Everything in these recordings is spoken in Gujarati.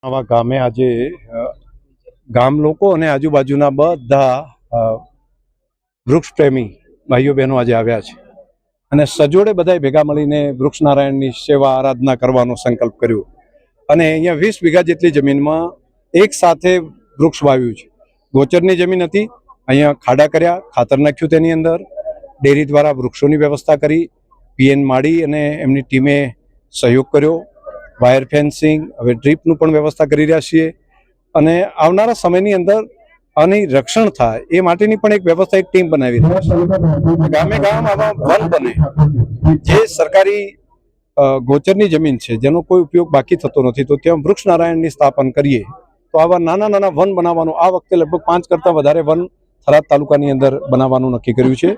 આવા ગામે આજે ગામ લોકો અને આજુબાજુના બધા વૃક્ષ પ્રેમી ભાઈઓ બહેનો આજે આવ્યા છે અને સજોડે બધાએ ભેગા મળીને વૃક્ષ નારાયણની સેવા આરાધના કરવાનો સંકલ્પ કર્યો અને અહીંયા 20 વીઘા જેટલી જમીનમાં એક સાથે વૃક્ષ વાવ્યું છે. ગોચરની જમીન હતી, અહીંયા ખાડા કર્યા, ખાતર નાખ્યું, તેની અંદર ડેરી દ્વારા વૃક્ષોની વ્યવસ્થા કરી. પીએન માળી અને એમની ટીમે સહયોગ કર્યો. વાયર ફેન્સિંગ, હવે ડ્રીપનું પણ વ્યવસ્થા કરી રહ્યા છીએ અને આવનારા સમયની અંદર આની રક્ષણ થાય એ માટેની પણ એક વ્યવસ્થા, એક ટીમ બનાવી રહી છે. ગામે ગામ આવા વન બને, જે સરકારી ગોચરની જમીન છે જેનો કોઈ ઉપયોગ બાકી થતો નથી, તો ત્યાં વૃક્ષ નારાયણની સ્થાપન કરીએ તો આવા નાના નાના વન બનાવવાનું આ વખતે લગભગ 5 કરતાં વધારે વન થરાદ તાલુકાની અંદર બનાવવાનું નક્કી કર્યું છે.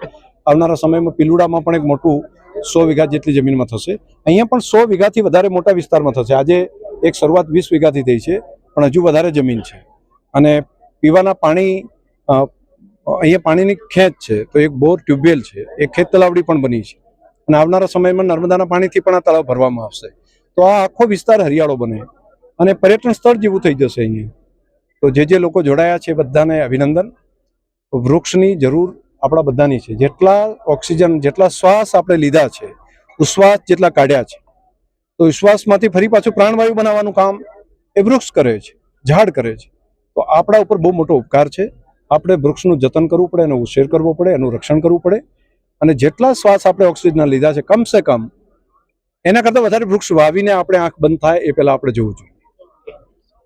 આવનારા સમયમાં પિલુડામાં પણ એક મોટું 100 વીઘા જેટલી જમીનમાં થશે. અહીંયા પણ 100 વીઘાથી વધારે મોટા વિસ્તારમાં થશે. આજે એક શરૂઆત 20 વીઘાથી થઈ છે, પણ હજુ વધારે જમીન છે અને પીવાના પાણી, અહીંયા પાણીની ખેંચ છે, તો એક બોર ટ્યુબવેલ છે, એક ખેત તલાવડી પણ બની છે અને આવનારા સમયમાં નર્મદાના પાણીથી પણ આ તળાવ ભરવામાં આવશે. તો આ આખો વિસ્તાર હરિયાળો બને અને પર્યટન સ્થળ જેવું થઈ જશે અહીંયા. તો જે લોકો જોડાયા છે બધાને અભિનંદન. વૃક્ષની જરૂર આપણા બધાની છે. જેટલા ઓક્સિજન, જેટલા શ્વાસ આપણે લીધા છે, ઉશ્વાસ જેટલા કાઢ્યા છે, તો વિશ્વાસમાંથી ફરી પાછું પ્રાણવાયુ બનાવવાનું કામ એ વૃક્ષ કરે છે, ઝાડ કરે છે. તો આપણા ઉપર બહુ મોટો ઉપકાર છે. આપણે વૃક્ષનું જતન કરવું પડે, એનો ઉછેર કરવો પડે, એનું રક્ષણ કરવું પડે અને જેટલા શ્વાસ આપણે ઓક્સિજનના લીધા છે, કમસે કમ એના કરતાં વધારે વૃક્ષ વાવીને આપણે આંખ બંધ થાય એ પહેલાં આપણે જોવું જોઈએ.